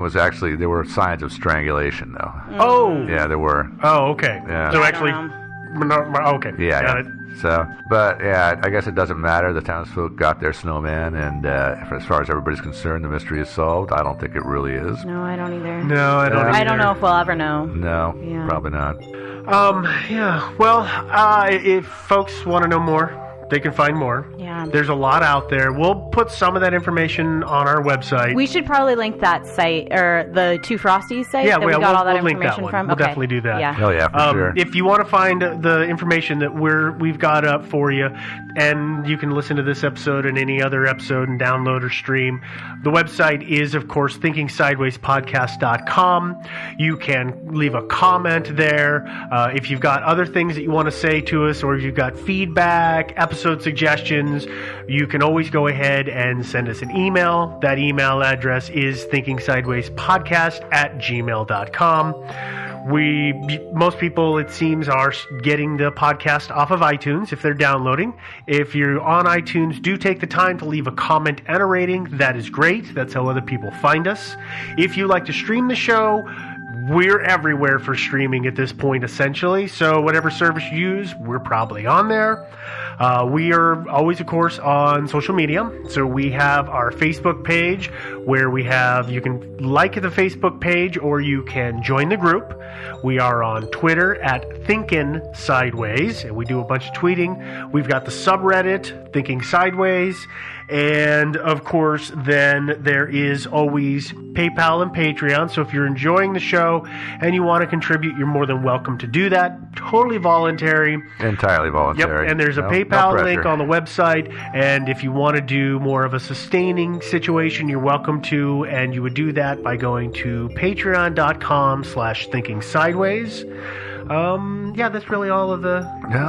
was actually, there were signs of strangulation, though. Oh. Yeah, there were. Oh, okay. Yeah. So actually, okay. Yeah. Got it. So, but yeah, I guess it doesn't matter. The townsfolk got their snowman, and as far as everybody's concerned, the mystery is solved. I don't think it really is. No, I don't either. No, I don't either. I don't know if we'll ever know. No, Yeah. probably not. Yeah. Well, if folks want to know more, they can find more. Yeah. There's a lot out there. We'll put some of that information on our website. We should probably link that site, or the Two Frosties site Yeah, that we got we'll all that link that information one. from. We'll Okay. definitely do that. Yeah. Oh yeah, for sure. If you want to find the information that we've got up for you, and you can listen to this episode and any other episode and download or stream, the website is, of course, thinkingsidewayspodcast.com. You can leave a comment there. If you've got other things that you want to say to us, or if you've got feedback, episode suggestions, you can always go ahead and send us an email. That email address is thinkingsidewayspodcast@gmail.com. Most people, it seems, are getting the podcast off of iTunes if they're downloading. If you're on iTunes, do take the time to leave a comment and a rating. That is great. That's how other people find us. If you like to stream the show, we're everywhere for streaming at this point, essentially. So whatever service you use, we're probably on there. We are always, of course, on social media. So we have our Facebook page where you can like the Facebook page or you can join the group. We are on Twitter at Thinkin' Sideways, and we do a bunch of tweeting. We've got the subreddit, Thinking Sideways. And, of course, then there is always PayPal and Patreon. So if you're enjoying the show and you want to contribute, you're more than welcome to do that. Totally voluntary. Entirely voluntary. Yep, and there's a PayPal link on the website. And if you want to do more of a sustaining situation, you're welcome to. And you would do that by going to patreon.com/thinkingsideways. Yeah, that's really all of the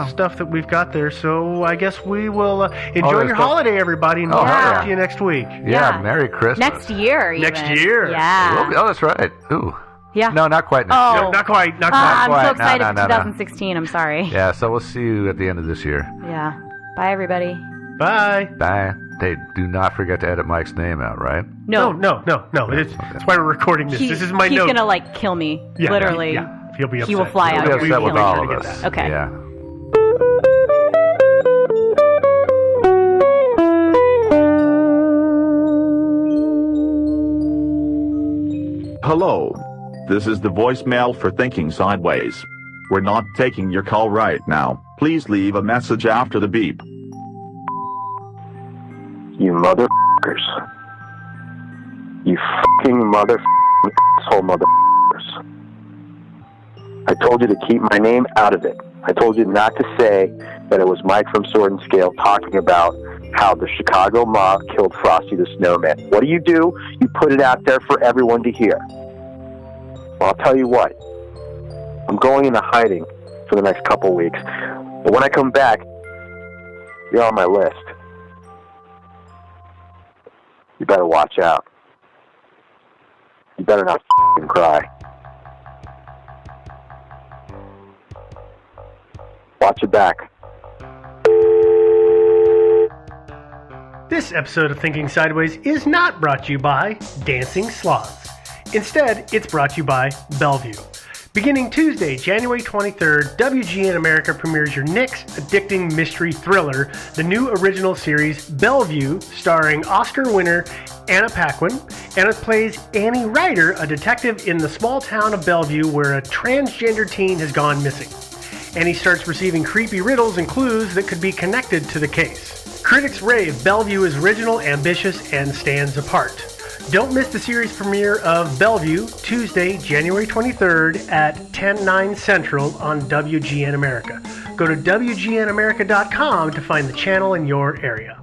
stuff that we've got there. So I guess we will enjoy your holiday, everybody, and we'll talk to you next week. Yeah, Merry Christmas. Next year, even. Next year. Yeah. Oh, that's right. Ooh. Yeah. No, not quite next year. No, not quite. I'm quite. so excited No, for 2016. I'm sorry. Yeah, so we'll see you at the end of this year. Yeah. Bye, everybody. Bye. Bye. Hey, do not forget to edit Mike's name out, right? No. No. That's why we're recording this. This is my note. He's going to, kill me. Yeah, literally. Yeah. He'll be upset. He will fly out He'll here be upset and with kill all me. of us. Okay. Yeah. Hello. This is the voicemail for Thinking Sideways. We're not taking your call right now. Please leave a message after the beep. You motherfuckers. You fucking motherfucking asshole motherfuckers. I told you to keep my name out of it. I told you not to say that it was Mike from Sword and Scale talking about how the Chicago mob killed Frosty the Snowman. What do? You put it out there for everyone to hear. Well, I'll tell you what. I'm going into hiding for the next couple weeks. But when I come back, you're on my list. You better watch out. You better not f***ing cry. Watch your back. This episode of Thinking Sideways is not brought to you by Dancing Sloths. Instead, it's brought to you by Bellevue. Beginning Tuesday, January 23rd, WGN America premieres your next addicting mystery thriller, the new original series Bellevue, starring Oscar winner Anna Paquin. Anna plays Annie Ryder, a detective in the small town of Bellevue where a transgender teen has gone missing. Annie starts receiving creepy riddles and clues that could be connected to the case. Critics rave Bellevue is original, ambitious, and stands apart. Don't miss the series premiere of Bellevue, Tuesday, January 23rd at 10/9 Central on WGN America. Go to WGNAmerica.com to find the channel in your area.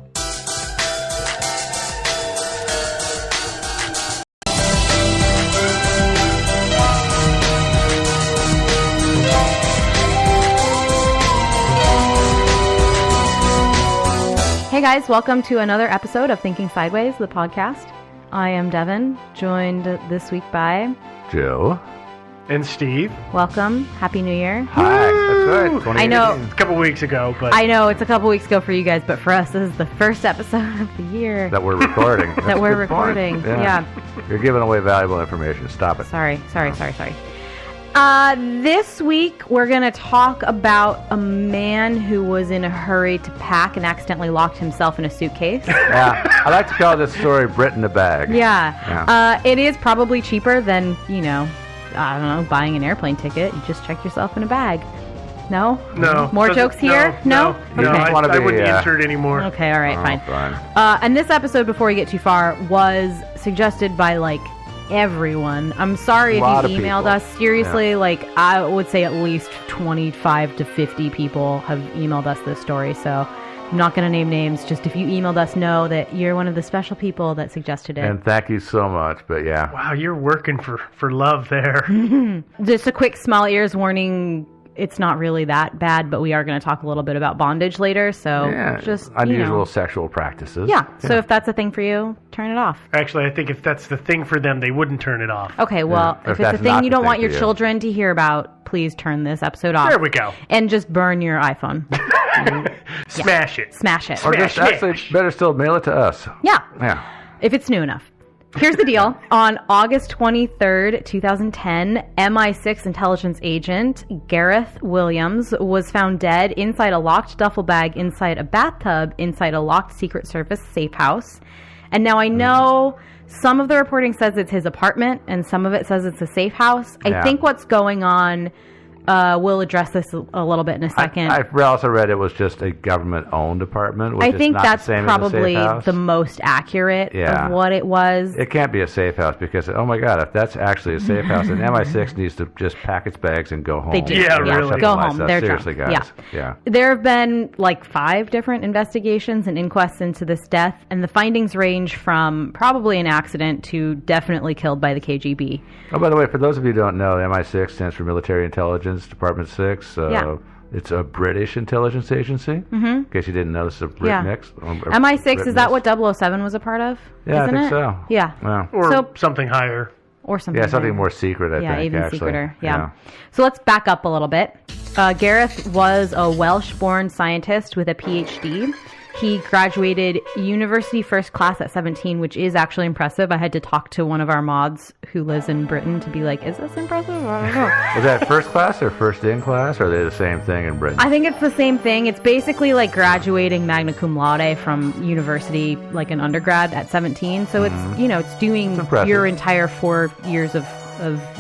Hey guys, welcome to another episode of Thinking Sideways, the podcast. I am Devin, joined this week by Joe. And Steve. Welcome. Happy New Year. Hi. That's right. Woo! 2018. I know. It's a couple weeks ago, but I know it's a couple weeks ago for you guys, but for us, this is the first episode of the year That we're recording. That's that a we're good point. recording. Yeah. You're giving away valuable information. Stop it. Sorry. This week, we're going to talk about a man who was in a hurry to pack and accidentally locked himself in a suitcase. Yeah. I like to call this story Brit in a bag. Yeah. It is probably cheaper than, I don't know, buying an airplane ticket. You just check yourself in a bag. No? no. More Doesn't- jokes here? No. Okay. I Wanna be, wouldn't answer it anymore. Okay, all right, Oh, fine. fine. And this episode, before we get too far, was suggested by, everyone. I'm sorry if Lot you of emailed people. us. Seriously, I would say at least 25 to 50 people have emailed us this story, so I'm not going to name names. Just if you emailed us, know that you're one of the special people that suggested it. And thank you so much. But yeah. Wow, you're working for love there. Just a quick small ears warning. It's not really that bad, but we are going to talk a little bit about bondage later. So Yeah. just unusual sexual practices. Yeah. So if that's a thing for you, turn it off. Actually, I think if that's the thing for them, they wouldn't turn it off. Okay. Well, Yeah, if if it's a that's thing not you the don't thing want your for you. children to hear about, please turn this episode off. There we go. And just burn your iPhone. Smash it. Smash it. Or just Smash, actually, smash. better still, mail it to us. Yeah. Yeah. If it's new enough. Here's the deal. On August 23rd, 2010, MI6 intelligence agent Gareth Williams was found dead inside a locked duffel bag, inside a bathtub, inside a locked Secret Service safe house. And now I know some of the reporting says it's his apartment and some of it says it's a safe house. I Yeah. think what's going on, we'll address this a little bit in a second. I also read it was just a government-owned apartment, which I is think not that's the same probably as a safe house. the most accurate Yeah. of what it was. It can't be a safe house because, oh my God, if that's actually a safe house, then MI6 needs to just pack its bags and go home. They do. Yeah, Or really. something Go like home. that. They're Seriously, drunk. guys. Yeah. There have been 5 different investigations and inquests into this death, and the findings range from probably an accident to definitely killed by the KGB. Oh, by the way, for those of you who don't know, MI6 stands for Military Intelligence Department 6. Yeah. It's a British intelligence agency. Mm-hmm. In case you didn't know, this is a Brit Yeah. mix. MI6, is that what 007 was a part of? Yeah, Isn't I think it? so. Yeah. Yeah. Or So- something higher. Or something. Yeah, something higher. more secret, I Yeah, think, even actually. secreter. Yeah. So let's back up a little bit. Gareth was a Welsh-born scientist with a PhD. He graduated university first class at 17, which is actually impressive. I had to talk to one of our mods who lives in Britain to be like, is this impressive? I don't know. Was that first class or first in class, or are they the same thing in Britain? I think it's the same thing. It's basically like graduating magna cum laude from university, like an undergrad at 17. So it's, it's doing impressive. your entire 4 years of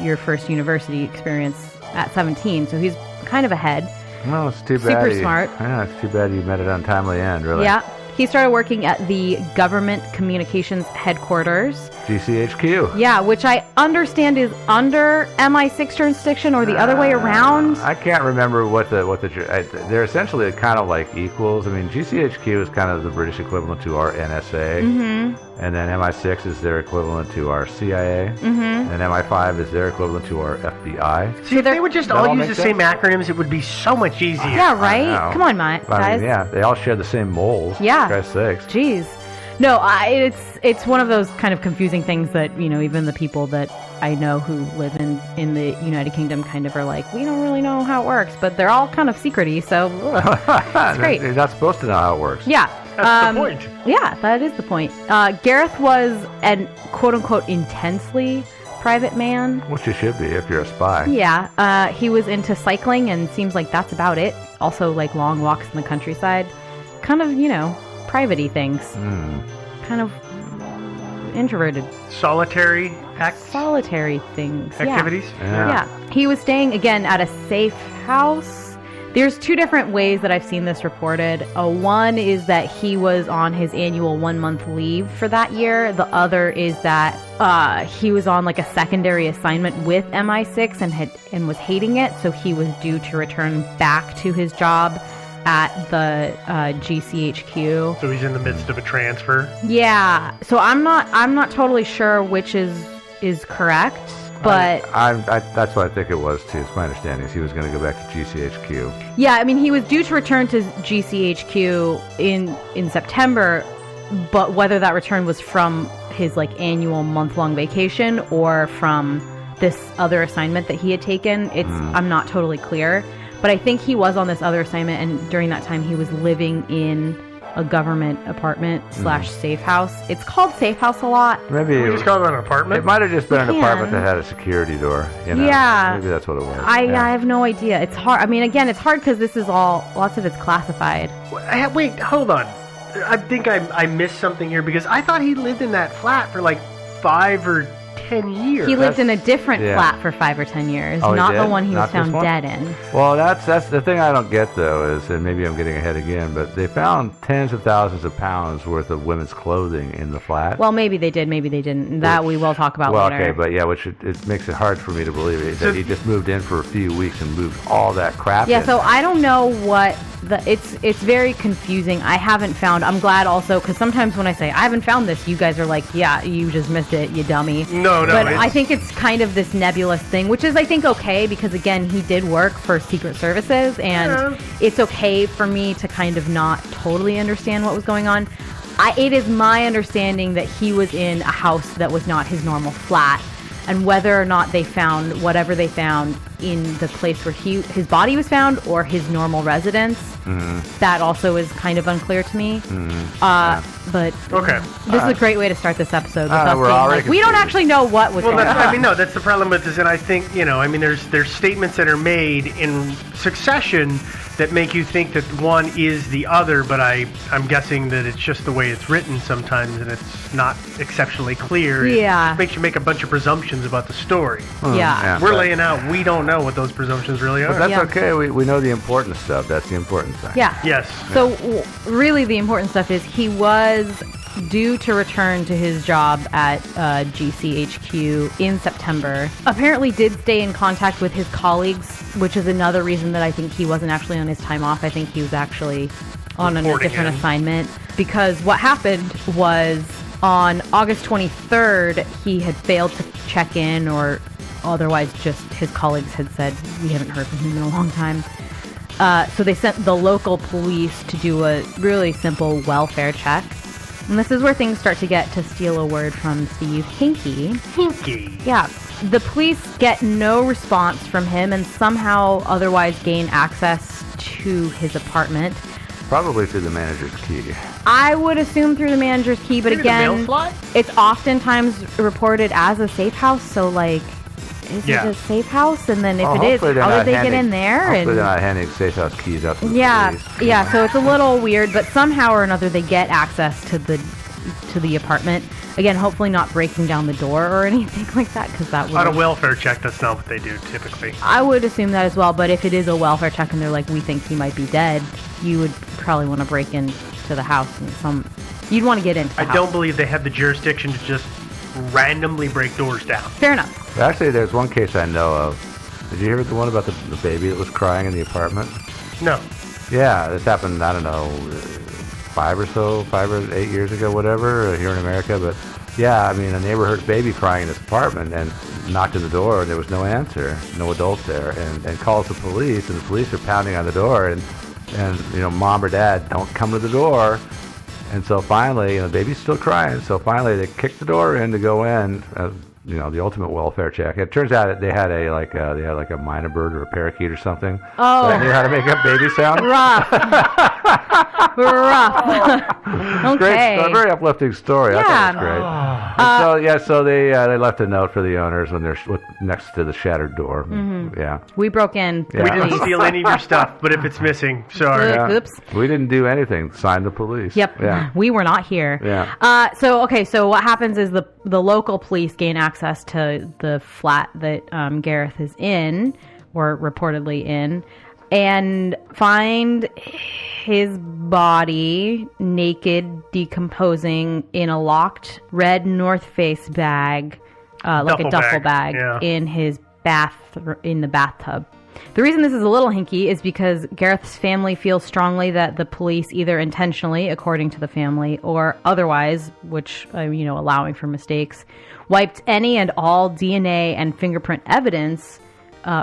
your first university experience at 17. So he's kind of ahead. No, it's too bad. Super smart. Yeah, it's too bad you met it untimely end, really. Yeah. He started working at the Government Communications Headquarters. GCHQ. Yeah, which I understand is under MI6 jurisdiction or the other way around. I can't remember what they're essentially kind of like equals. I mean, GCHQ is kind of the British equivalent to our NSA, and then MI6 is their equivalent to our CIA, and MI5 is their equivalent to our FBI. See, if they would just That all all use the makes same acronyms, it would be so much easier. Yeah, right? know. Come on, guys. I mean, yeah, they all share the same moles. Yeah. For Christ's sakes. Jeez. No, it's one of those kind of confusing things that, even the people that I know who live in the United Kingdom kind of are like, we don't really know how it works, but they're all kind of secrety, so it's great. You're not supposed to know how it works. Yeah. That's the point. Yeah, that is the point. Gareth was an quote-unquote intensely private man. Which you should be if you're a spy. Yeah, he was into cycling and seems like that's about it. Also, like long walks in the countryside. Kind of, private-y things. Kind of introverted. Solitary acts, Solitary things. Yeah. activities. Yeah. Yeah. He was staying, again, at a safe house. There's 2 different ways that I've seen this reported. One is that he was on his annual 1-month leave for that year. The other is that he was on like a secondary assignment with MI6 and was hating it, so he was due to return back to his job at the GCHQ. So he's in the midst of a transfer. Yeah. So I'm not totally sure which is correct. But that's what I think it was too. It's my understanding is he was going to go back to GCHQ. yeah, I mean, he was due to return to GCHQ in September, but whether that return was from his like annual month-long vacation or from this other assignment that he had taken, I'm not totally clear. But I think he was on this other assignment, and during that time he was living in a government apartment / safe house. It's called safe house a lot. Maybe We just call it an apartment. it might have just been an Yeah. apartment that had a security door. You know? Yeah. Maybe that's what it was. I Yeah. have no idea. It's hard. I mean, again, it's hard because this is lots of it's classified. Wait, hold on. I think I missed something here because I thought he lived in that flat for like 5 or 10 years. He lived in a different yeah. flat for 5 or 10 years, Oh, he not the did? one he Not was this found one? dead in. Well, that's the thing I don't get though is, and maybe I'm getting ahead again, but they found tens of thousands of pounds worth of women's clothing in the flat. Well, maybe they did, maybe they didn't. That we will talk about well, later. okay, but yeah, which it makes it hard for me to believe it, that he just moved in for a few weeks and moved all that crap Yeah, in. so I don't know what it's very confusing. I haven't found. I'm glad also because sometimes when I say I haven't found this, you guys are like, yeah, you just missed it, you dummy. No, But it's- I think it's kind of this nebulous thing, which is I think okay because again he did work for Secret Services and Yeah. it's okay for me to kind of not totally understand what was going on. It is my understanding that he was in a house that was not his normal flat. And whether or not they found whatever they found in the place where his body was found or his normal residence, that also is kind of unclear to me. But Okay. this is a great way to start this episode. With us we're being already like, we don't confused. actually know what was Well, going that's, on. I mean, no, that's the problem with this, and I think there's statements that are made in succession that make you think that one is the other, but I'm guessing that it's just the way it's written sometimes, and it's not exceptionally clear. Yeah. It makes you make a bunch of presumptions about the story. Yeah. We're laying out. We don't know what those presumptions really are. But that's Yeah. okay. We know the important stuff. That's the important thing. Yeah. Yes. So really the important stuff is he was due to return to his job at GCHQ in September. Apparently did stay in contact with his colleagues, which is another reason that I think he wasn't actually on his time off. I think he was actually on a Reporting different in. assignment because what happened was on August 23rd, he had failed to check in or otherwise just his colleagues had said, we haven't heard from him in a long time. So they sent the local police to do a really simple welfare check. And this is where things start to get to steal a word from Steve Hinkie. Hinky. Yeah. The police get no response from him and somehow otherwise gain access to his apartment. Probably through the manager's key. I would assume through the manager's key, but Maybe the mail again, slot? it's oftentimes reported as a safe house, so like, is Yeah. it a safe house? And then if Oh, it is, hopefully they're how not did they get handing- in there? Hopefully And they're not handing safe house keys out to the yeah, police. yeah. So it's a little weird, but somehow or another they get access to the apartment. Again, hopefully not breaking down the door or anything like that, because that On a would. welfare check, that's not what they do typically. I would assume that as well. But if it is a welfare check and they're like, we think he might be dead, you would probably want to break into the house and you'd want to get into the I house. don't believe they have the jurisdiction to just randomly break doors down. Fair enough. Actually, there's one case I know of. Did you hear the one about the baby that was crying in the apartment? No. Yeah, this happened, I don't know, 5 or 8 years ago, whatever, here in America. But yeah, I mean, a neighbor heard a baby crying in his apartment and knocked on the door, and there was no answer, no adult there, and calls the police, and the police are pounding on the door, and mom or dad don't come to the door. And so finally, the baby's still crying, so finally they kicked the door in to go in. The ultimate welfare check. It turns out they had a minor bird or a parakeet or something. Oh. That knew how to make a baby sound. Rough. Rough. Great, Okay. a very uplifting story. I thought it was great. So they left a note for the owners when they're next to the shattered door. Mm-hmm. Yeah. We broke in. Yeah. We didn't steal any of your stuff, but if it's missing, sorry. Yeah. Oops. We didn't do anything. Signed the police. Yep. Yeah. We were not here. Yeah. So what happens is the local police gain access to the flat that Gareth is in, or reportedly in, and find his body naked, decomposing in a locked red North Face bag, like a duffel bag, yeah. in his in the bathtub. The reason this is a little hinky is because Gareth's family feels strongly that the police either intentionally, according to the family, or otherwise, which, allowing for mistakes, wiped any and all DNA and fingerprint evidence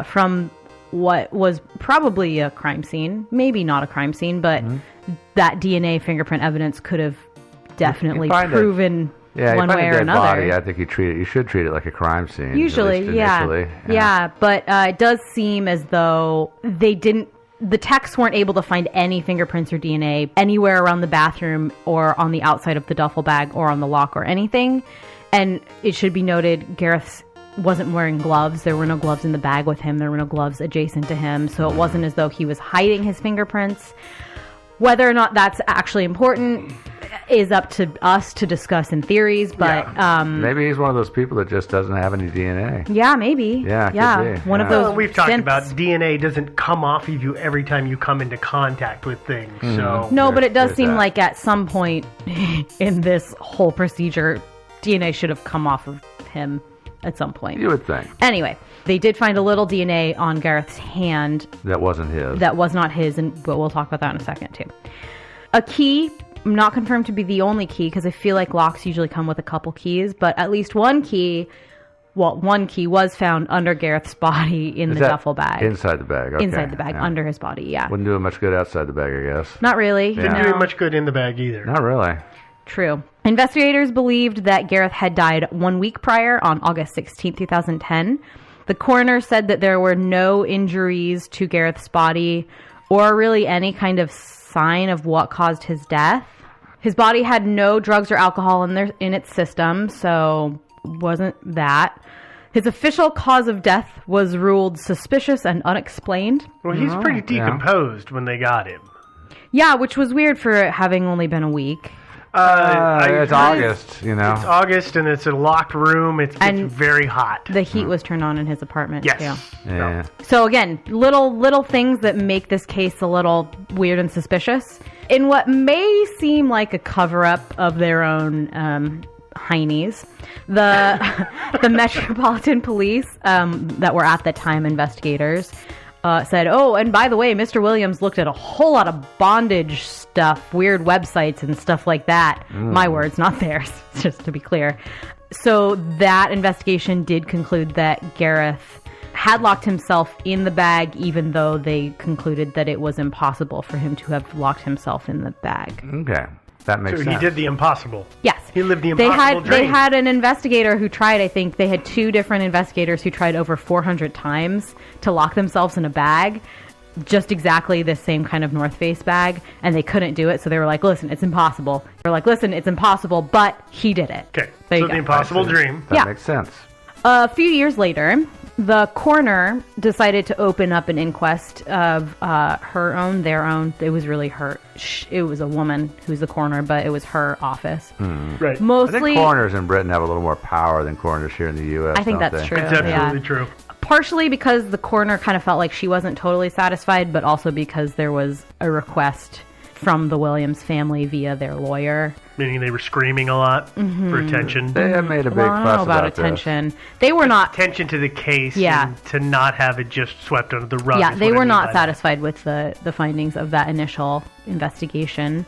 from what was probably a crime scene. Maybe not a crime scene, but that DNA fingerprint evidence could have definitely find proven Yeah, one you find way a or dead another. body, I think you should treat it like a crime scene. at Usually, least yeah. initially. Yeah, but it does seem as though the techs weren't able to find any fingerprints or DNA anywhere around the bathroom or on the outside of the duffel bag or on the lock or anything. And it should be noted, Gareth wasn't wearing gloves. There were no gloves in the bag with him. There were no gloves adjacent to him. So it wasn't as though he was hiding his fingerprints. Whether or not that's actually important is up to us to discuss in theories, but Maybe he's one of those people that just doesn't have any DNA. yeah, maybe. Yeah, it could be. One of Yeah. those Well, we've talked synths. about DNA doesn't come off of you every time you come into contact with things. So No, but it does There's seem that. like at some point in this whole procedure, DNA should have come off of him at some point. You would think. Anyway, they did find a little DNA on Gareth's hand That wasn't his. that was not his, but we'll talk about that in a second too. A key, not confirmed to be the only key because I feel like locks usually come with a couple keys, but at least one key was found under Gareth's body in Is the that duffel bag. Inside the bag. Okay. Inside the bag, yeah. under his body, yeah. Wouldn't do him much good outside the bag, I guess. Not really. Yeah. didn't no. do him much good in the bag either. Not really. True. Investigators believed that Gareth had died 1 week prior on August 16, 2010. The coroner said that there were no injuries to Gareth's body or really any kind of sign of what caused his death. His body had no drugs or alcohol in its system, so wasn't that. His official cause of death was ruled suspicious and unexplained. Well, he's pretty decomposed when they got him. Yeah, which was weird for having only been a week. It's August, you know. It's August and it's a locked room. It's very hot. The heat was turned on in his apartment, Yes. too. Yeah. So again, little things that make this case a little weird and suspicious. In what may seem like a cover-up of their own heinies, the Metropolitan Police that were at the time investigators said, oh, and by the way, Mr. Williams looked at a whole lot of bondage stuff, weird websites and stuff like that. My words, not theirs, just to be clear. So that investigation did conclude that Gareth had locked himself in the bag, even though they concluded that it was impossible for him to have locked himself in the bag. Okay. That makes So sense. he did the impossible. Yes. He lived the impossible dream. They had an investigator who tried, I think, they had 2 different investigators who tried over 400 times to lock themselves in a bag, just exactly the same kind of North Face bag, and they couldn't do it, so they were like, listen, it's impossible. They were like, listen, it's impossible, but he did it. Okay. There So you the go. impossible dream. That Yeah. makes sense. A few years later, the coroner decided to open up an inquest of their own. It was really her. It was a woman who's the coroner, but it was her office. Right. I think Mostly, coroners in Britain have a little more power than coroners here in the U.S. I think don't that's they? true. It's absolutely yeah. true. Partially because the coroner kind of felt like she wasn't totally satisfied, but also because there was a request from the Williams family via their lawyer. Meaning they were screaming a lot for attention. They have made a big Well, I don't fuss know about this. attention. They were not. Attention to the case Yeah. and to not have it just swept under the rug. Yeah, is they what I were mean not by that. satisfied with the findings of that initial investigation.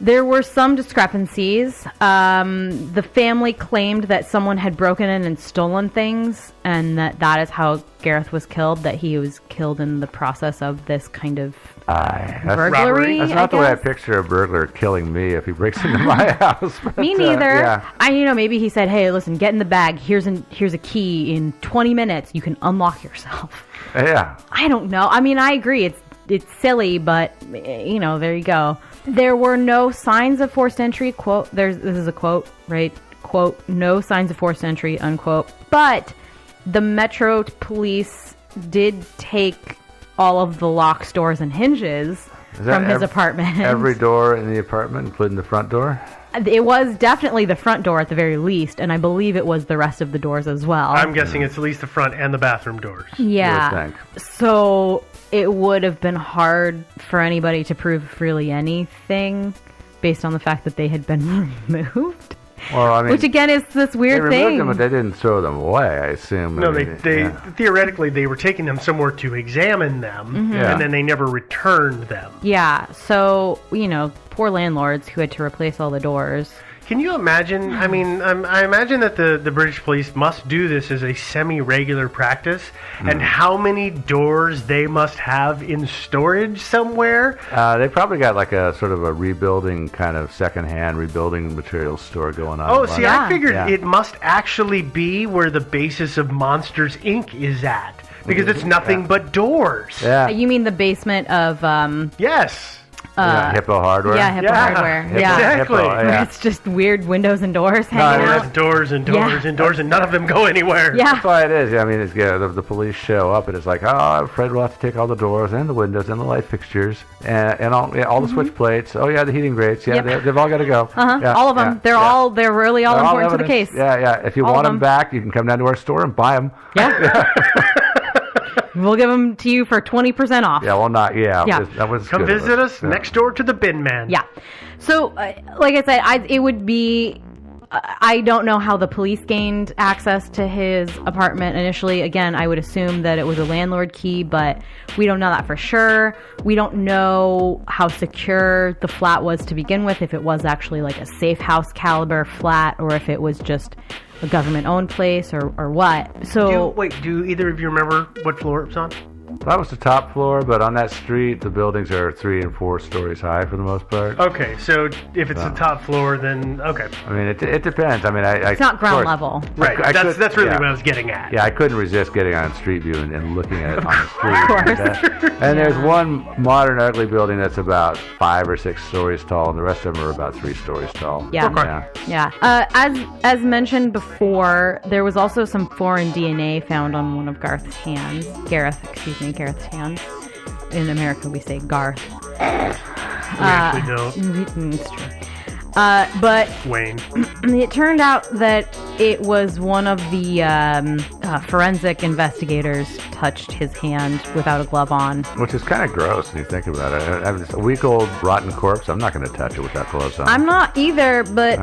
There were some discrepancies. The family claimed that someone had broken in and stolen things, and that is how Gareth was killed, that he was killed in the process of this kind of That's burglary. That's not the way I guess. picture a burglar killing me if he breaks into my house. But, Me neither. yeah. Maybe he said, "Hey, listen, get in the bag. Here's a key. In 20 minutes, you can unlock yourself." Yeah. I don't know. I mean, I agree. It's silly, but there you go. There were no signs of forced entry. Quote. This is a quote, right? Quote. No signs of forced entry. Unquote. But the Metro Police did take all of the locks, doors, and hinges Is that from his apartment. Every door in the apartment, including the front door? It was definitely the front door at the very least, and I believe it was the rest of the doors as well. I'm guessing it's at least the front and the bathroom doors. Yeah. You would think. So it would have been hard for anybody to prove really anything based on the fact that they had been removed. Well, I mean, Which again is this they weird removed thing. them, but they didn't throw them away, I assume. No, I mean, they yeah. theoretically they were taking them somewhere to examine them, Yeah. and then they never returned them. Yeah. So, poor landlords who had to replace all the doors. Can you imagine? I mean, I imagine that the British police must do this as a semi-regular practice, and how many doors they must have in storage somewhere. They probably got like a sort of a rebuilding kind of secondhand rebuilding materials store going on. Oh, see, I figured Yeah. it must actually be where the basis of Monsters, Inc. is at, because it's nothing but doors. Yeah. You mean the basement of Yes. Hippo Hardware. Yeah, Hippo Hardware. Hippo, Yeah. Exactly. Hippo, Where yeah. it's just weird windows and doors hanging There's out. doors and doors Yeah. and doors, and none of them go anywhere. Yeah. That's why it is. I mean, it's, the police show up and it's like, oh, Fred will have to take all the doors and the windows and the light fixtures and all the switch plates. Oh yeah, the heating grates. Yeah, Yep. they've all got to go. Yeah, All of them. yeah, They're really all They're important to the evidence. case. Yeah. If you All of want them them. back, you can come down to our store and buy them. Yeah. We'll give them to you for 20% off. Yeah, well, not yeah. Yeah. That was Come good of visit us. us Yeah. next door to the Bin Man. Yeah. So, like I said, it would be. I don't know how the police gained access to his apartment initially. Again, I would assume that it was a landlord key, but we don't know that for sure. We don't know how secure the flat was to begin with, if it was actually like a safe house caliber flat or if it was just a government-owned place or what. So, Do either of you remember what floor it was on? That was the top floor, but on that street, the buildings are 3 and 4 stories high for the most part. Okay, so if it's the top floor, then okay. I mean, it depends. I mean, it's not ground level. Right, I that's really yeah. what I was getting at. Yeah, I couldn't resist getting on Street View and looking at it on the street. course. And there's one modern ugly building that's about 5 or 6 stories tall, and the rest of them are about 3 stories tall. Yeah. Yeah. As mentioned before, there was also some foreign DNA found on one of Gareth's hands. Gareth's hands. In America, we say Garth. We actually don't. It's true. But Wayne. it turned out that it was one of the forensic investigators touched his hand without a glove on. Which is kind of gross when you think about it. I mean, it's a week-old rotten corpse. I'm not going to touch it without gloves on. I'm not either, but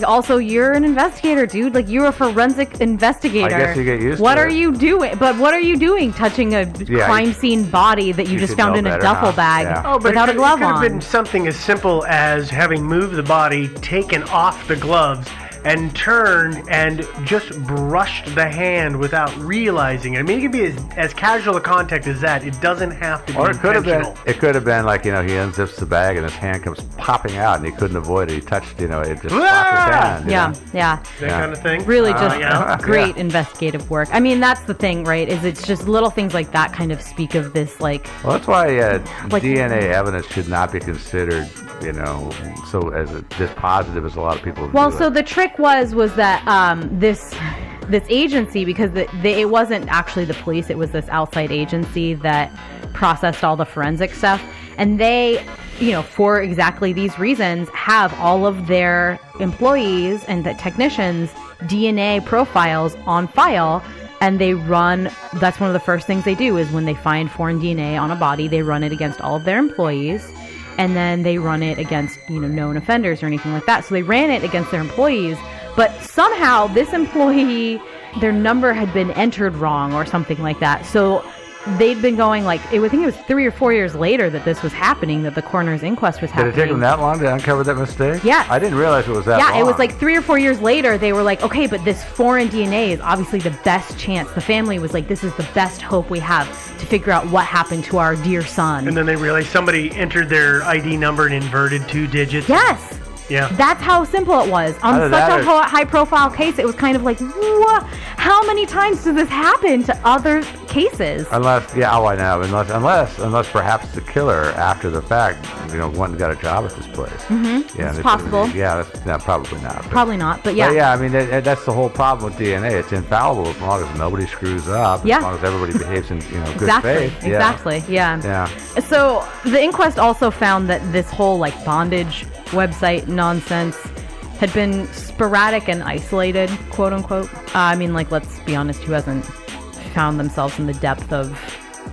also you're an investigator, dude. Like, you're a forensic investigator. I guess you get used to What it. are you doing? But what are you doing touching a crime scene body that you just should found know in a better, duffel huh? bag Yeah. Oh, but without a glove it could on? have been something as simple as having moved the body, taken off the gloves, and turned and just brushed the hand without realizing it. I mean, it could be as casual a contact as that. It doesn't have to be Or it could have been. intentional. It could have been like, he unzips the bag and his hand comes popping out and he couldn't avoid it. He touched, it just slapped his hand. you Yeah, know? yeah. That kind of thing. Really just yeah. great investigative work. I mean, that's the thing, right? Is it's just little things like that kind of speak of this, like... Well, that's why Like- DNA evidence should not be considered, so as dispositive as a lot of people Well, do so it. the trick was that this agency, because it wasn't actually the police, it was this outside agency that processed all the forensic stuff, and they, for exactly these reasons, have all of their employees and the technicians' DNA profiles on file. And that's one of the first things they do is when they find foreign DNA on a body, they run it against all of their employees. And then they run it against, known offenders or anything like that. So they ran it against their employees, but somehow this employee, their number had been entered wrong or something like that. So they'd been going I think it was 3 or 4 years later that this was happening, that the coroner's inquest was Did happening. it take them that long to uncover that mistake? Yes. I didn't realize it was that long. Yeah, it was 3 or 4 years later, they were like, okay, but this foreign DNA is obviously the best chance. The family was like, this is the best hope we have to figure out what happened to our dear son. And then they realized somebody entered their ID number and inverted 2 digits. Yes. Yeah. That's how simple it was. On Either such that a high-profile case, it was kind of like, what? How many times does this happen to other cases? Unless perhaps the killer, after the fact, went and got a job at this place. Mm-hmm. Yeah, It's possible. Probably not. Probably not, but yeah. But yeah, I mean, that's the whole problem with DNA. It's infallible as long as nobody screws up, Yeah. as long as everybody behaves in good Exactly. faith. Yeah. Exactly. Yeah. Yeah. So the inquest also found that this whole bondage website nonsense had been sporadic and isolated, quote unquote. I mean, let's be honest, who hasn't found themselves in the depth of...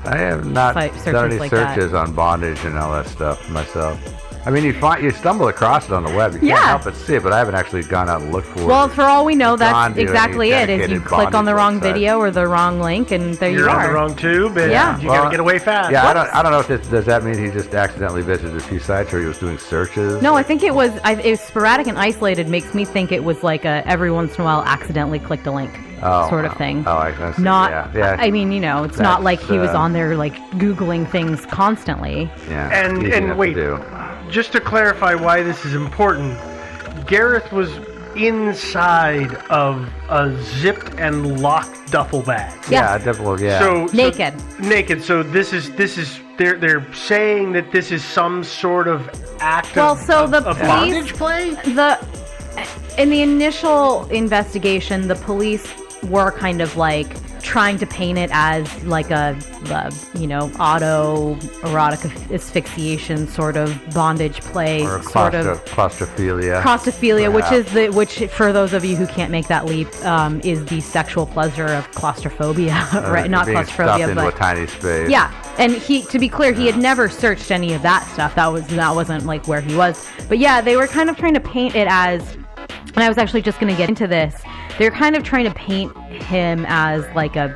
I have not Searches done any like searches on bondage and all that stuff myself. I mean, you stumble across it on the web. You can't help but see it, but I haven't actually gone out and looked for it. Well, for all we know, that's Gone to exactly any it. Is you dedicated click on the bondage wrong website. video or the wrong link, and there you You're on are. the wrong tube, and Yeah. you gotta get away fast. Yeah, I don't know if does that mean he just accidentally visited a few sites or he was doing searches? No, I think it was sporadic and isolated. Makes me think it was like a every once in a while accidentally clicked a link sort of thing. Oh, I see. Not. Yeah. I mean, it's not like he was That's, on there like Googling things constantly. Yeah. easy enough And to wait, do. just to clarify why this is important, Gareth was inside of a zipped and locked duffel bag. Yeah, definitely. Yeah. So Naked. So this is they're saying that this is some sort of act Well, of, so of, the of police- bondage play. In the initial investigation, the police were kind of like trying to paint it as like a autoerotic asphyxiation sort of bondage play, or sort of claustrophilia. claustrophilia, perhaps. which for those of you who can't make that leap, is the sexual pleasure of claustrophobia, right? Not being claustrophobia, stuffed into but a tiny space. yeah. And to be clear, he had never searched any of that stuff. That wasn't like where he was. But yeah, they were kind of trying to paint it as, and I was actually just going to get into this. They're kind of trying to paint him as like a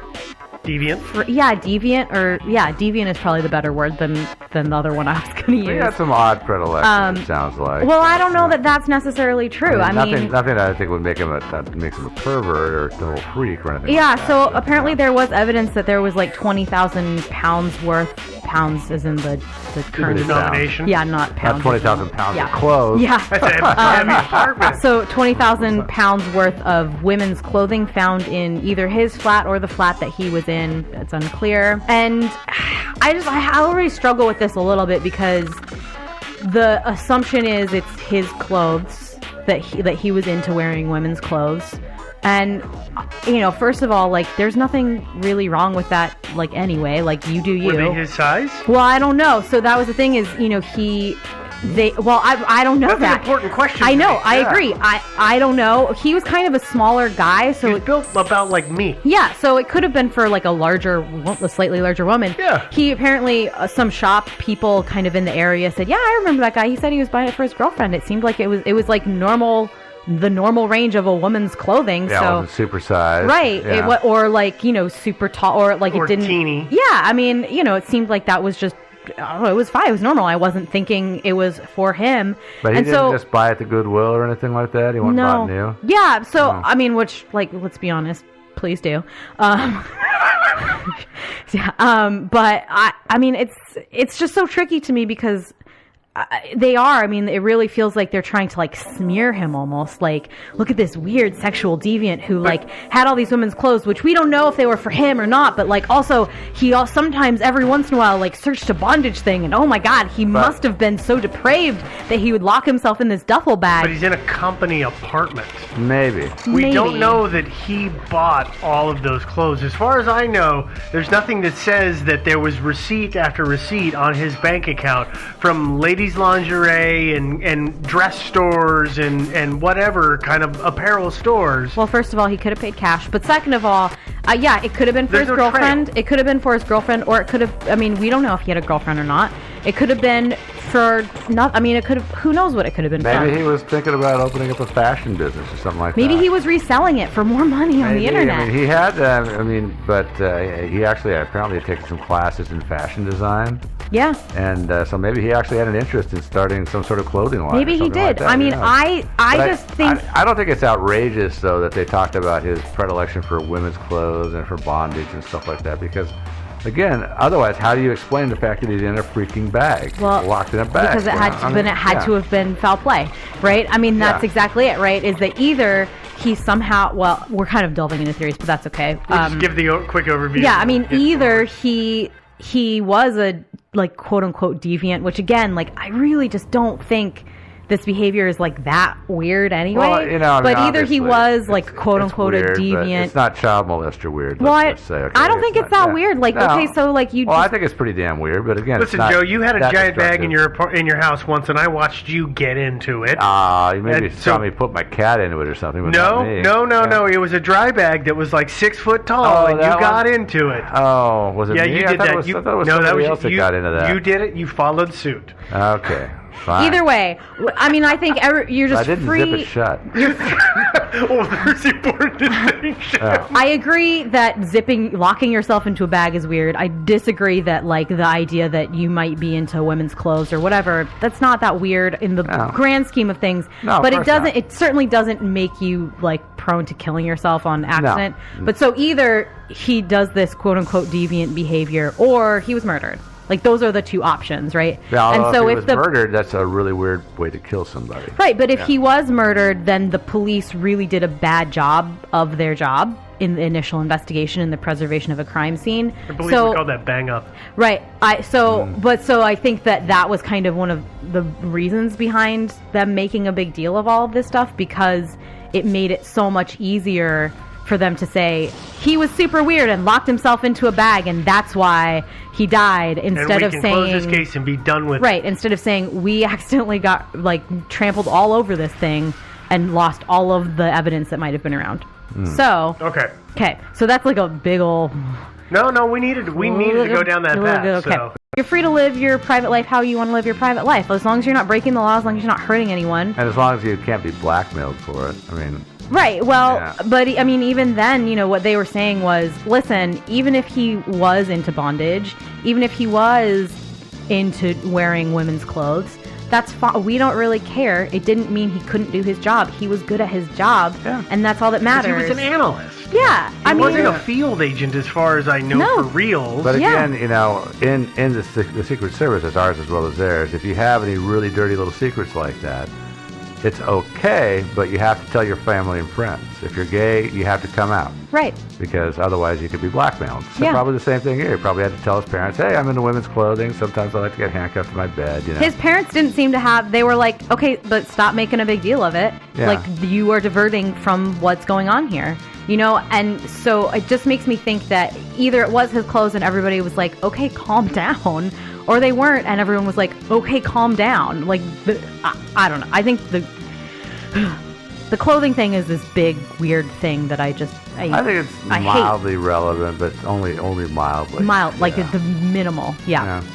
Deviant. deviant is probably the better word than the other one I was going to use. He had some odd predilections, it sounds like. Well, I don't know that that's necessarily true. nothing that I think would make him makes him a pervert or a total freak or anything. Yeah, like that. so apparently there was evidence that there was like 20,000 pounds worth, pounds as in the current Denomination. Yeah, not pounds. Not 20,000 pounds Yeah. of clothes. Yeah. That's a heavy apartment. So 20,000 pounds worth of women's clothing found in either his flat or the flat that he was in. It's unclear. And I already struggle with this a little bit because the assumption is it's his clothes that he was into wearing women's clothes. And first of all, like, there's nothing really wrong with that, like, anyway. Like, you do you. Were they his size? Well, I don't know. So that was the thing is, I don't know That's that. an important question. I know. to me. I Yeah. agree. I don't know. He was kind of a smaller guy, so He's built about like me. yeah. So it could have been for like a slightly larger woman. Yeah. He apparently some shop people kind of in the area said, yeah, I remember that guy. He said he was buying it for his girlfriend. It seemed like it was like normal. The normal range of a woman's clothing. Yeah, So it wasn't supersized. right, Yeah. or like super tall, or like Or it didn't. teeny. Yeah, I mean, it seemed like that was just. Oh, it was fine. It was normal. I wasn't thinking it was for him. But he and didn't so, just buy at the Goodwill or anything like that? He went and bought new? Yeah. So Oh. I mean, which like, let's be honest. Please do. Yeah. But I mean, it's just so tricky to me because. They are. I mean, it really feels like they're trying to like smear him almost. Like, look at this weird sexual deviant who like had all these women's clothes, which we don't know if they were for him or not. But like, also he sometimes every once in a while like searched a bondage thing, and oh my god, he must have been so depraved that he would lock himself in this duffel bag. But he's in a company apartment. Maybe. We don't know that he bought all of those clothes. As far as I know, there's nothing that says that there was receipt after receipt on his bank account from ladies' lingerie and dress stores and whatever kind of apparel stores. Well, first of all, he could have paid cash, but second of all, yeah, it could have been for There's his no girlfriend. trail. It could have been for his girlfriend, or it could have. I mean, we don't know if he had a girlfriend or not. It could have been for not. I mean, it could have. Who knows what it could have been Maybe for? he was thinking about opening up a fashion business or something like Maybe that. he was reselling it for more money on the Maybe. internet. I mean, he had. But he actually apparently had taken some classes in fashion design, Yeah, and so maybe he actually had an interest in starting some sort of clothing line. maybe or he something like did. that, I mean, yeah. I But just think. I don't think it's outrageous though that they talked about his predilection for women's clothes and for bondage and stuff like that because. Again, otherwise, how do you explain the fact that he's in a freaking bag, locked in a bag? Because it had to have been foul play, right? I mean, that's exactly it, right? Is that either he somehow, well, we're kind of delving into theories, but that's okay. We'll just give the quick overview. Yeah, I mean, either he was a like quote unquote deviant, which again, like I really just don't think this behavior is like that weird anyway. Well, I mean, but either he obviously, was like it's quote unquote weird, a but deviant. It's not child molester weird. Well, let's say. Okay, I don't think it's not- that weird. Like, No. okay, so like you. Well, I think it's pretty damn weird, but again, Listen, it's not Joe, you had a that giant bag in destructive. your house once, and I watched you get into it. You maybe And saw so- me put my cat into it or something. But not me. No. It was a dry bag that was like 6 foot tall, Oh, and you that got one? into it. Oh, was it Yeah, me? you I did thought that. It was, You, I thought it was no, that somebody was else that you. got into that. You did it. You followed suit. Okay. Fine. Either way, I mean, I think you're just I didn't free. zip it shut. Oh, there's the important distinction. I agree that locking yourself into a bag is weird. I disagree that, like, the idea that you might be into women's clothes or whatever, that's not that weird in the grand scheme of things. No, but of it course not. doesn't. It certainly doesn't make you, like, prone to killing yourself on accident. But so either he does this quote unquote deviant behavior, or he was murdered. Like, those are the two options, right? Yeah, and so if he was murdered, that's a really weird way to kill somebody. Right, but if he was murdered, then the police really did a bad job of their job in the initial investigation and the preservation of a crime scene. I believe we call that bang up. Right. So I think that was kind of one of the reasons behind them making a big deal of all of this stuff, because it made it so much easier for them to say he was super weird and locked himself into a bag and that's why he died, instead of saying, close this case and be done with it. Instead of saying we accidentally got, like, trampled all over this thing and lost all of the evidence that might have been around. So okay, so that's like a big ol' No, we needed to go down that path. Okay. So. You're free to live your private life how you want to live your private life, as long as you're not breaking the law, as long as you're not hurting anyone. And as long as you can't be blackmailed for it. I mean... Right, well, but, I mean, even then, you know, what they were saying was, listen, even if he was into bondage, even if he was into wearing women's clothes, that's fine. We don't really care. It didn't mean he couldn't do his job. He was good at his job, and that's all that matters. He was an analyst. Yeah, he wasn't a field agent, as far as I know, for reals. But again, you know, in the Secret Service, as ours as well as theirs, if you have any really dirty little secrets like that, it's okay, but you have to tell your family and friends. If you're gay, you have to come out. Right. Because otherwise you could be blackmailed. So probably the same thing here. He probably had to tell his parents, hey, I'm into women's clothing. Sometimes I like to get handcuffed to my bed. You know? His parents didn't seem to have, they were like, okay, but stop making a big deal of it. Yeah. Like, you are diverting from what's going on here. You know, and so it just makes me think that either it was his clothes and everybody was like, okay, calm down, or they weren't and everyone was like, okay, calm down. Like, I don't know. I think the clothing thing is this big, weird thing that I think it's mildly relevant, but only mildly. Like the minimal,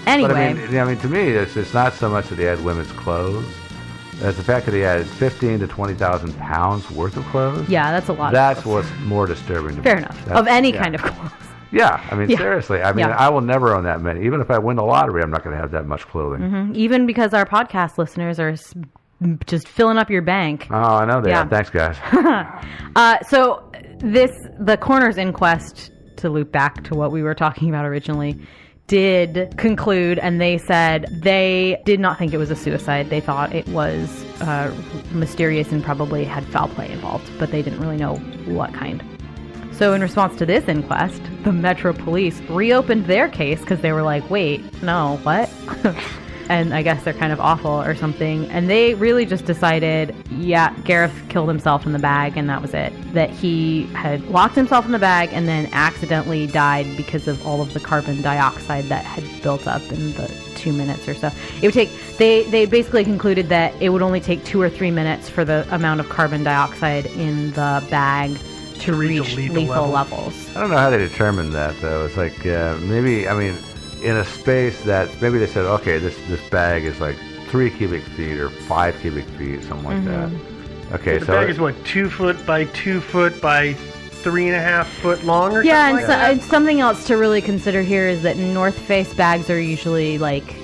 Anyway. But I mean, to me, it's not so much that he had women's clothes. It's the fact that he had 15 to 20,000 pounds worth of clothes. Yeah, that's a lot. That's what's more disturbing to me. Fair enough. Of any kind of clothes. Yeah, I mean, seriously. I mean, I will never own that many. Even if I win the lottery, I'm not going to have that much clothing. Mm-hmm. Even because our podcast listeners are just filling up your bank. Oh, I know they are. Thanks, guys. So the coroner's inquest, to loop back to what we were talking about originally, did conclude, and they said they did not think it was a suicide. They thought it was mysterious and probably had foul play involved, but they didn't really know what kind. So in response to this inquest, the Metro Police reopened their case because they were like, wait, no, what? And I guess they're kind of awful or something. And they really just decided, Gareth killed himself in the bag, and that was it. That he had locked himself in the bag and then accidentally died because of all of the carbon dioxide that had built up in the 2 minutes or so. It would take, they basically concluded that it would only take 2 or 3 minutes for the amount of carbon dioxide in the bag to reach lethal levels. I don't know how they determined that, though. It's like, maybe, I mean, in a space that maybe they said, okay, this bag is like 3 cubic feet or 5 cubic feet, something like that. Okay, the bag is what, 2 foot by 2 foot by 3.5 foot long or something like that? And something else to really consider here is that North Face bags are usually like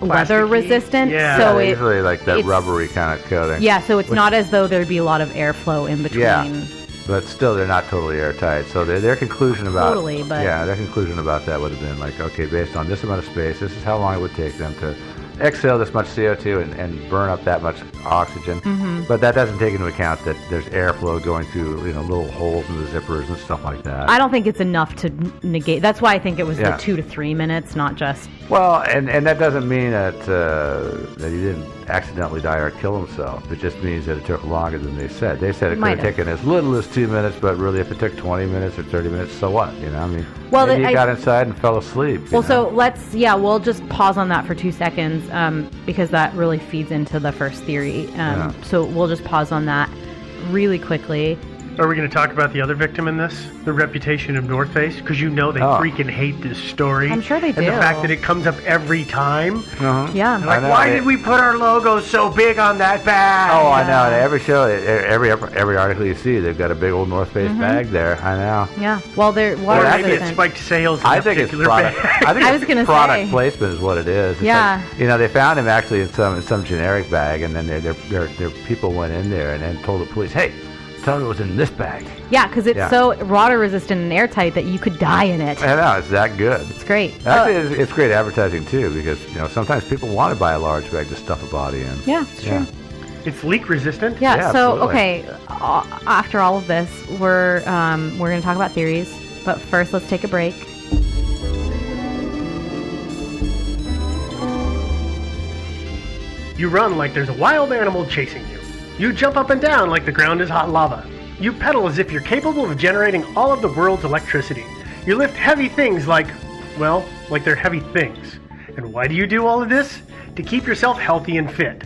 weather resistant. So it's usually like that rubbery kind of coating. Yeah, so it's not as though there'd be a lot of airflow in between. Yeah. But still, they're not totally airtight. So their conclusion about their conclusion about that would have been like, okay, based on this amount of space, this is how long it would take them to exhale this much CO2 and burn up that much oxygen. Mm-hmm. But that doesn't take into account that there's airflow going through, little holes in the zippers and stuff like that. I don't think it's enough to negate. That's why I think it was the 2 to 3 minutes, not just. Well, and that doesn't mean that he didn't accidentally die or kill himself. It just means that it took longer than they said. They said it could have taken as little as 2 minutes, but really, if it took 20 minutes or 30 minutes, so what? I mean, maybe he got inside and fell asleep. So we'll just pause on that for 2 seconds because that really feeds into the first theory. So we'll just pause on that really quickly. Are we going to talk about the other victim in this? The reputation of North Face? Because they freaking hate this story. I'm sure they do. And the fact that it comes up every time. Yeah. Like, why did we put our logo so big on that bag? Oh, I know. Every show, every article you see, they've got a big old North Face bag there. I know. Yeah. Well, they're water Or maybe resistant. it spiked sales in I that think it's particular product. bag. I think I was it's gonna product say. placement is what it is. It's Yeah. like, they found him actually in some generic bag, and then their people went in there and told the police, "Hey, tell them it was in this bag." Yeah, because it's so water resistant and airtight that you could die in it. I know, it's that good. It's great. Actually, it's great advertising too, because sometimes people want to buy a large bag to stuff a body in. Yeah, it's true. It's leak resistant? Yeah, Yeah, so, absolutely. okay, after all of this, we're going to talk about theories. But first, let's take a break. You run like there's a wild animal chasing you. You jump up and down like the ground is hot lava. You pedal as if you're capable of generating all of the world's electricity. You lift heavy things like they're heavy things. And why do you do all of this? To keep yourself healthy and fit.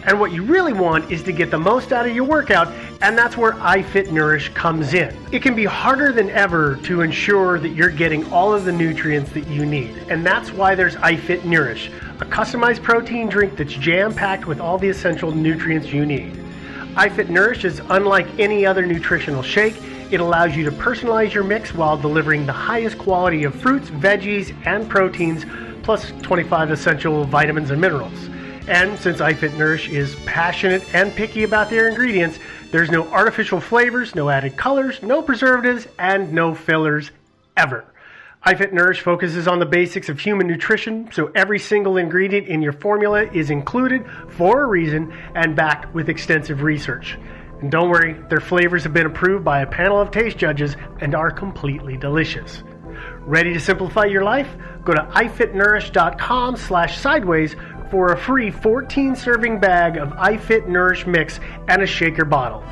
And what you really want is to get the most out of your workout, and that's where iFit Nourish comes in. It can be harder than ever to ensure that you're getting all of the nutrients that you need. And that's why there's iFit Nourish, a customized protein drink that's jam-packed with all the essential nutrients you need. iFit Nourish is unlike any other nutritional shake. It allows you to personalize your mix while delivering the highest quality of fruits, veggies, and proteins, plus 25 essential vitamins and minerals. And since iFit Nourish is passionate and picky about their ingredients, there's no artificial flavors, no added colors, no preservatives, and no fillers ever. iFit Nourish focuses on the basics of human nutrition, so every single ingredient in your formula is included for a reason and backed with extensive research. And don't worry, their flavors have been approved by a panel of taste judges and are completely delicious. Ready to simplify your life? Go to ifitnourish.com/sideways for a free 14-serving bag of iFit Nourish mix and a shaker bottle.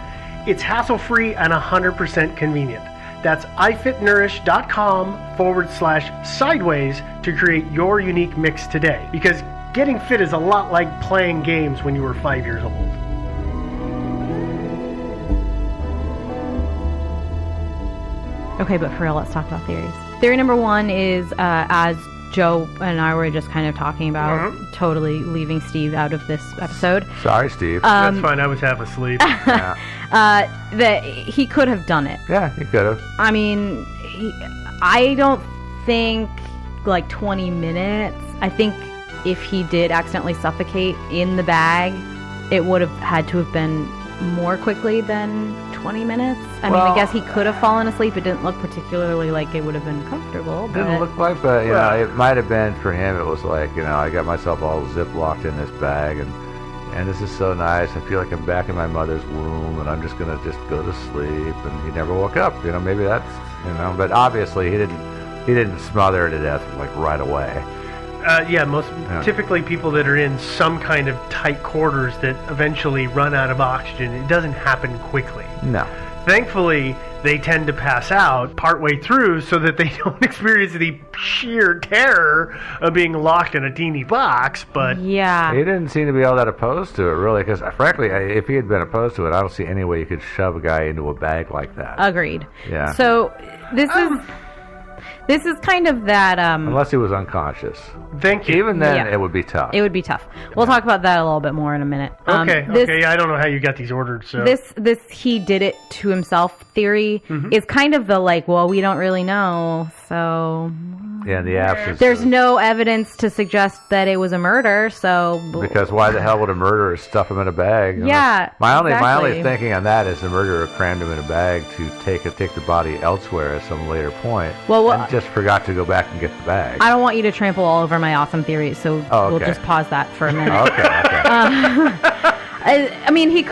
It's hassle-free and 100% convenient. That's ifitnourish.com/sideways to create your unique mix today. Because getting fit is a lot like playing games when you were 5 years old. Okay, but for real, let's talk about theories. Theory number one is, as Joe and I were just kind of talking about, totally leaving Steve out of this episode. Sorry, Steve. That's fine, I was half asleep. That he could have done it. Yeah, you could have. I mean, I don't think like 20 minutes. I think if he did accidentally suffocate in the bag, it would have had to have been more quickly than 20 minutes. I mean, I guess he could have fallen asleep. It didn't look particularly like it would have been comfortable. Didn't look like, but it might have been for him. It was like, I got myself all zip-locked in this bag, and this is so nice. I feel like I'm back in my mother's womb, and I'm just gonna go to sleep. And he never woke up. Maybe that's but obviously he didn't smother to death like right away. Typically people that are in some kind of tight quarters that eventually run out of oxygen, it doesn't happen quickly. No. Thankfully, they tend to pass out partway through so that they don't experience the sheer terror of being locked in a teeny box, but... Yeah. He didn't seem to be all that opposed to it, really, because frankly, if he had been opposed to it, I don't see any way you could shove a guy into a bag like that. Agreed. Yeah. So this is kind of that... Unless he was unconscious. Thank you. Even then, Yeah. it would be tough. It would be tough. We'll talk about that a little bit more in a minute. Okay, I don't know how you got these ordered, so... This he did it to himself theory is kind of the we don't really know, so... Yeah, in the absence. There's no evidence to suggest that it was a murder, so... Because why the hell would a murderer stuff him in a bag? Yeah, My only exactly. thinking on that is the murderer crammed him in a bag to take the body elsewhere at some later point. And just forgot to go back and get the bag. I don't want you to trample all over my awesome theories, so we'll just pause that for a minute. Okay. I mean, he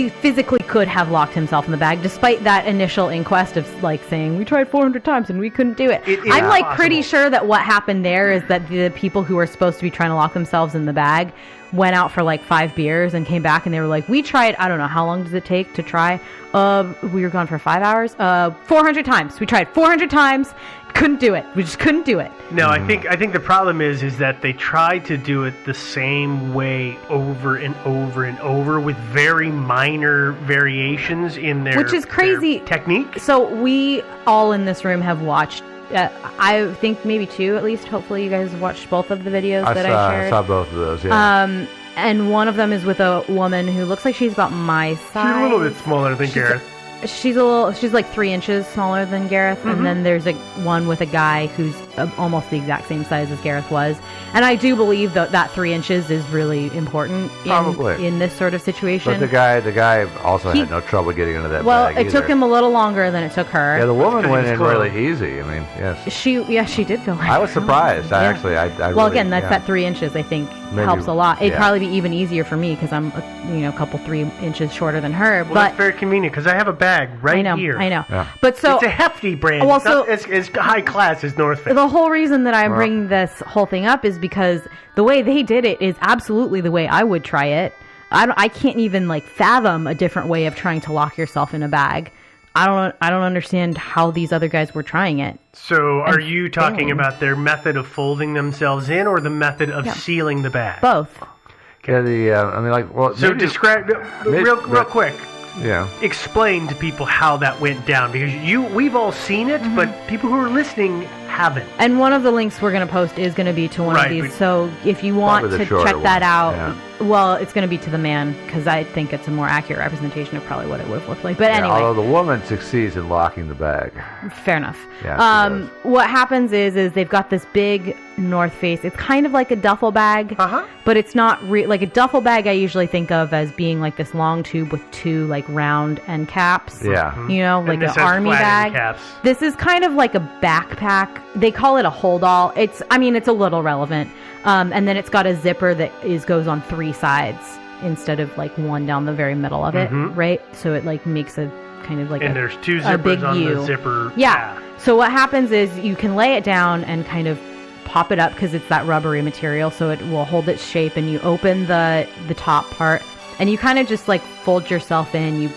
physically could have locked himself in the bag, despite that initial inquest of saying we tried 400 times and we couldn't do it. I'm possible. pretty sure that what happened there is that the people who were supposed to be trying to lock themselves in the bag went out for like 5 beers and came back and they were like, we tried, I don't know, how long does it take to try? We were gone for 5 hours. 400 times. We tried 400 times. Couldn't do it. We just couldn't do it. No, I think the problem is that they try to do it the same way over and over and over with very minor variations in their Which is crazy their technique. So we all in this room have watched, I think maybe 2 at least. Hopefully you guys have watched both of the videos I shared. I saw both of those, yeah. And one of them is with a woman who looks like she's about my size. She's a little bit smaller than Gareth. She's like 3 inches smaller than Gareth, and then there's one with a guy who's almost the exact same size as Gareth was. And I do believe that 3 inches is really important in this sort of situation. But the guy also had no trouble getting into that bag. Well, it either. took him a little longer than it took her. Yeah, the woman went in really easy. I mean, yes. She did go. I was surprised. I well, really, again, that's that 3 inches. I think helps a lot. It'd probably be even easier for me because I'm a couple 3 inches shorter than her. Well, but that's very convenient because I have a bag right here. I know. Yeah. But so it's a hefty brand. Well, it's not as high class as North Face. The whole reason that I'm bringing this whole thing up is because the way they did it is absolutely the way I would try it. I can't even fathom a different way of trying to lock yourself in a bag. I don't understand how these other guys were trying it. So are you talking about their method of folding themselves in or the method of sealing the bag? Both. Yeah, So describe real quick. Yeah. Explain to people how that went down because we've all seen it, but people who are listening haven't. And one of the links we're going to post is going to be to one of these. So if you want to check that out, well, it's going to be to the man because I think it's a more accurate representation of probably what it would have looked like. But anyway, although the woman succeeds in locking the bag. Fair enough. Yeah, what happens is they've got this big North Face. It's kind of like a duffel bag, but it's not like a duffel bag. I usually think of as being like this long tube with 2 round end caps. Yeah, like an army bag. Caps. This is kind of like a backpack. They call it a hold all. It's a little relevant. And then it's got a zipper that goes on 3 sides instead of one down the very middle of it, right? So it makes a kind of and there's 2 zippers on the zipper. Yeah. So what happens is you can lay it down and kind of pop it up because it's that rubbery material, so it will hold its shape. And you open the top part, and you kind of just fold yourself in. You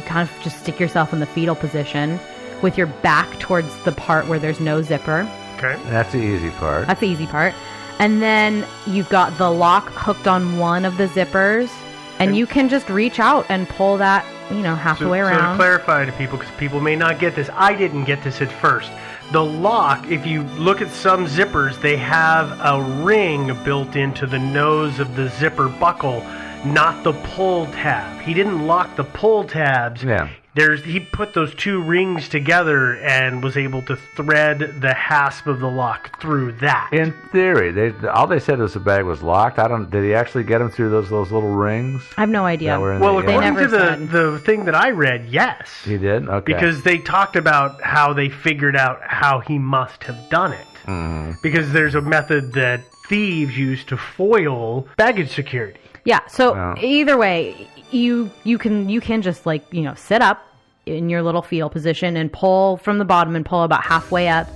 kind of just stick yourself in the fetal position with your back towards the part where there's no zipper. Okay. And that's the easy part. That's the easy part. And then you've got the lock hooked on one of the zippers, and you can just reach out and pull that, half the way around. So to clarify to people, because people may not get this, I didn't get this at first. The lock, if you look at some zippers, they have a ring built into the nose of the zipper buckle, not the pull tab. He didn't lock the pull tabs. Yeah. He put those 2 rings together and was able to thread the hasp of the lock through that. In theory, all they said was the bag was locked. Did he actually get them through those little rings? I have no idea. Well, according to the thing that I read, yes. He did? Okay. Because they talked about how they figured out how he must have done it. Mm-hmm. Because there's a method that thieves use to foil baggage security. Yeah, so either way, you can just sit up in your little fetal position and pull from the bottom and pull about halfway up,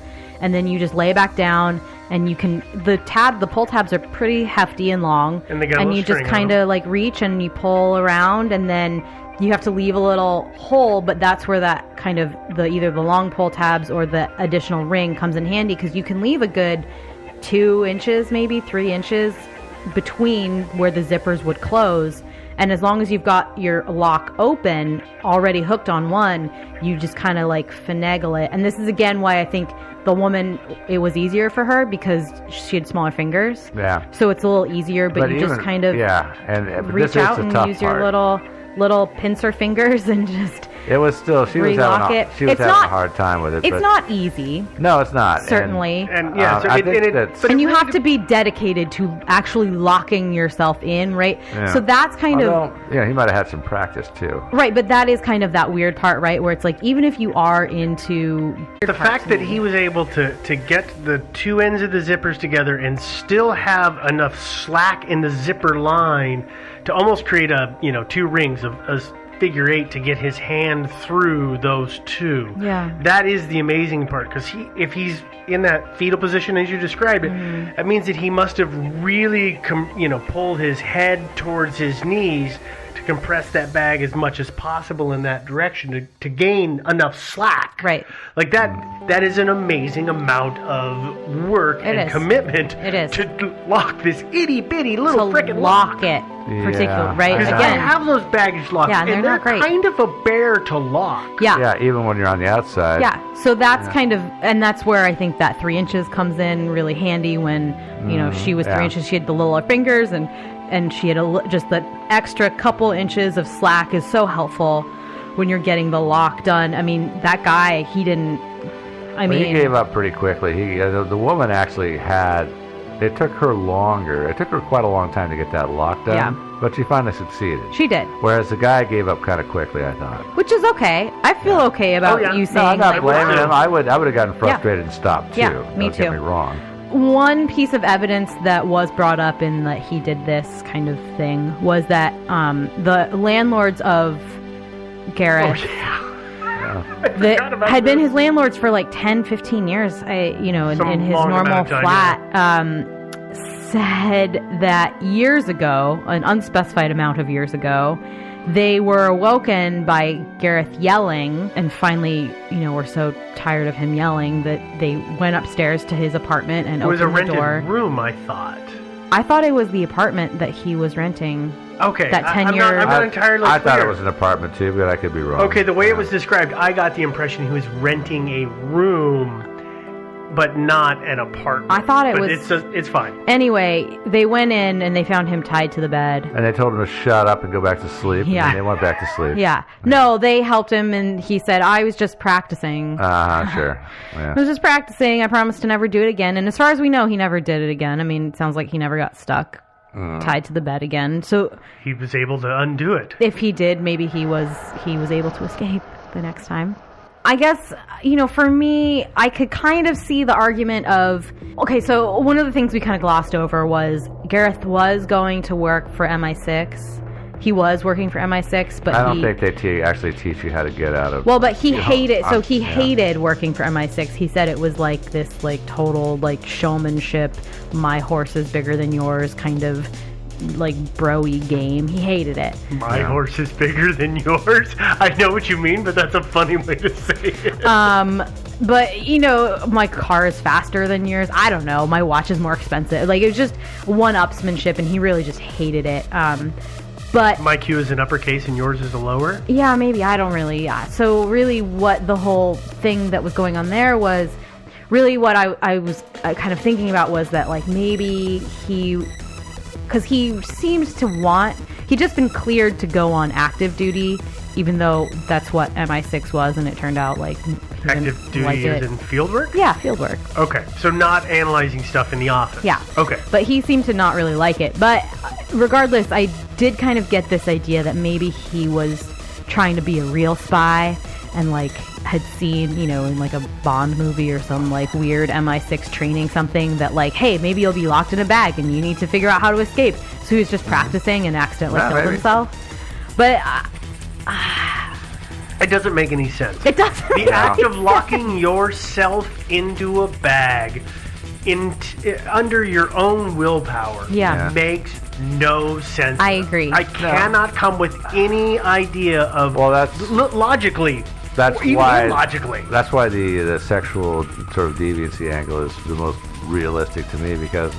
and then you just lay back down, and the pull tabs are pretty hefty and long, and you just kind of reach and you pull around, and then you have to leave a little hole, but that's where that kind of either the long pull tabs or the additional ring comes in handy, because you can leave a good 2 inches, maybe 3 inches between where the zippers would close, and as long as you've got your lock open already hooked on one, you just kind of finagle it. And this is again why I think the woman, it was easier for her because she had smaller fingers. Yeah. So it's a little easier, but you just kind of reach out and use your little pincer fingers and just it was still she was having a hard time with it. It's not easy. No, it's not. Certainly. And you have to be dedicated to actually locking yourself in, right? Yeah. So that's kind of he might have had some practice too. Right, but that is kind of that weird part, right? Where it's even if you are into the fact that he was able to get the 2 ends of the zippers together and still have enough slack in the zipper line to almost create 2 rings of figure eight to get his hand through those two. Yeah. That is the amazing part, because if he's in that fetal position as you described it, that means that he must have really pulled his head towards his knees to compress that bag as much as possible in that direction to gain enough slack. Right. Like that is an amazing amount of work and commitment to lock this itty bitty little freaking lock it. Particular, right? Because I have those baggage locks, and they're not great. kind of a bear to lock. Yeah, even when you're on the outside. Yeah, so that's kind of, and that's where I think that 3 inches comes in really handy. When she was 3 inches, she had the littler fingers, and she had just that extra couple inches of slack is so helpful when you're getting the lock done. I mean, that guy, he didn't. He gave up pretty quickly. The woman actually had. It took her longer. It took her quite a long time to get that lock done, but she finally succeeded. She did. Whereas the guy gave up kind of quickly, I thought. Which is okay. I feel okay about you saying. No, I'm not like, blaming him. I would have gotten frustrated and stopped too. Yeah, me Don't too. get me wrong. One piece of evidence that was brought up in that he did this kind of thing was that the landlords of Gareth that had been his landlords for like 10, 15 years, in his normal flat, said that years ago, an unspecified amount of years ago, they were awoken by Gareth yelling, and finally, were so tired of him yelling that they went upstairs to his apartment and opened the door. It was a rented room, I thought. I thought it was the apartment that he was renting. Okay, that 10-year. I'm not entirely clear. I thought it was an apartment too, but I could be wrong. Okay, the way it was described, I got the impression he was renting a room, but not an apartment. I thought it was. It's fine. Anyway, they went in and they found him tied to the bed. And they told him to shut up and go back to sleep. Yeah. And they went back to sleep. Yeah. No, they helped him, and he said, "I was just practicing." Sure. Yeah. I was just practicing. I promised to never do it again. And as far as we know, he never did it again. I mean, it sounds like he never got stuck. Tied to the bed again. So he was able to undo it. If he did, maybe he was able to escape the next time. I guess, for me, I could kind of see the argument of, okay, so one of the things we kind of glossed over was Gareth was going to work for MI6. He was working for MI6, but I don't think they actually teach you how to get out of. Well, but he hated. So he hated working for MI6. He said it was like this, like total, like showmanship. My horse is bigger than yours, kind of like bro-y game. He hated it. My horse is bigger than yours. I know what you mean, but that's a funny way to say it. But my car is faster than yours. I don't know. My watch is more expensive. Like, it was just one-upsmanship, and he really just hated it. But my Q is an uppercase and yours is a lower? Yeah, maybe. I don't really. Yeah. So really what the whole thing that was going on there was really what I was kind of thinking about was that, like, maybe because he seems to he'd just been cleared to go on active duty, even though that's what MI6 was, and it turned out like active duty is in field work? Yeah, field work. Okay, so not analyzing stuff in the office. Yeah. Okay. But he seemed to not really like it. But regardless, I did kind of get this idea that maybe he was trying to be a real spy and like had seen, in like a Bond movie or some like weird MI6 training something that like, hey, maybe you'll be locked in a bag and you need to figure out how to escape. So he was just practicing and accidentally killed himself. But it doesn't make any sense. It doesn't. The act of locking yourself into a bag under your own willpower makes no sense. I agree. I cannot come with any idea of logically. That's even why illogically. That's why the sexual sort of deviancy angle is the most realistic to me, because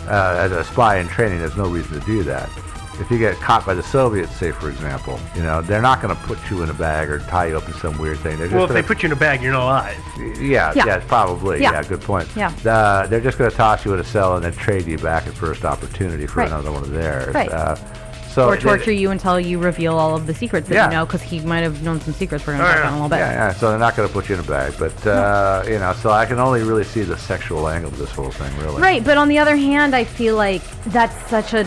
as a spy in training, there's no reason to do that. If you get caught by the Soviets, say for example, they're not going to put you in a bag or tie you up in some weird thing. They're just if they put you in a bag, you're not alive. Yeah, probably. Yeah. Yeah, good point. Yeah. They're just going to toss you in a cell and then trade you back at first opportunity for another one of theirs. Right. Or torture you until you reveal all of the secrets that you know, because he might have known some secrets we're going to talk about in a little bit. Yeah, so they're not going to put you in a bag. But, so I can only really see the sexual angle of this whole thing, really. Right, but on the other hand, I feel like that's such a,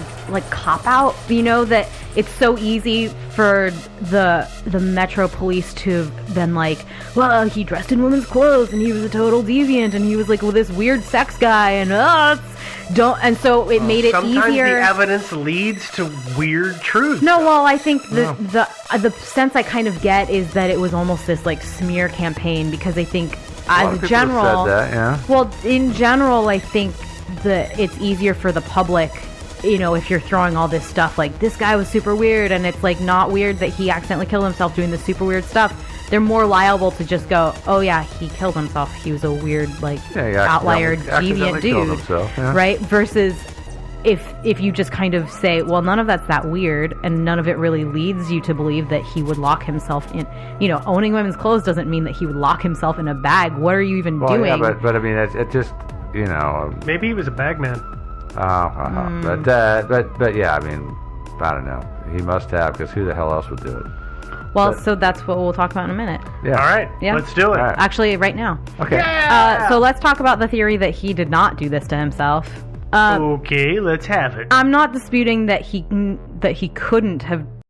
cop-out, that it's so easy for the Metro Police to have been like, well, he dressed in women's clothes, and he was a total deviant, and he was, this weird sex guy, and, And so it made it Sometimes easier. the evidence leads to weird truths. No, well, I think the sense I kind of get is that it was almost this like smear campaign, because I think A lot of as a people have general, said that, yeah. well, in general, I think that it's easier for the public, you know, if you're throwing all this stuff like this guy was super weird, and it's like not weird that he accidentally killed himself doing this super weird stuff. They're more liable to just go, oh yeah, he killed himself. He was a weird, like, outlier, deviant killed dude, himself, yeah. right? Versus if you just kind of say, well, none of that's that weird, and none of it really leads you to believe that he would lock himself in. You know, owning women's clothes doesn't mean that he would lock himself in a bag. What are you even doing? Yeah, but I mean, it just, you know. Maybe he was a bagman. But yeah, I mean, I don't know. He must have, because who the hell else would do it? Well, so that's what we'll talk about in a minute. Yeah. All right, Yeah. let's do it. All right. Actually, right now. Okay. So let's talk about the theory that he did not do this to himself. Okay, let's have it. I'm not disputing that he couldn't have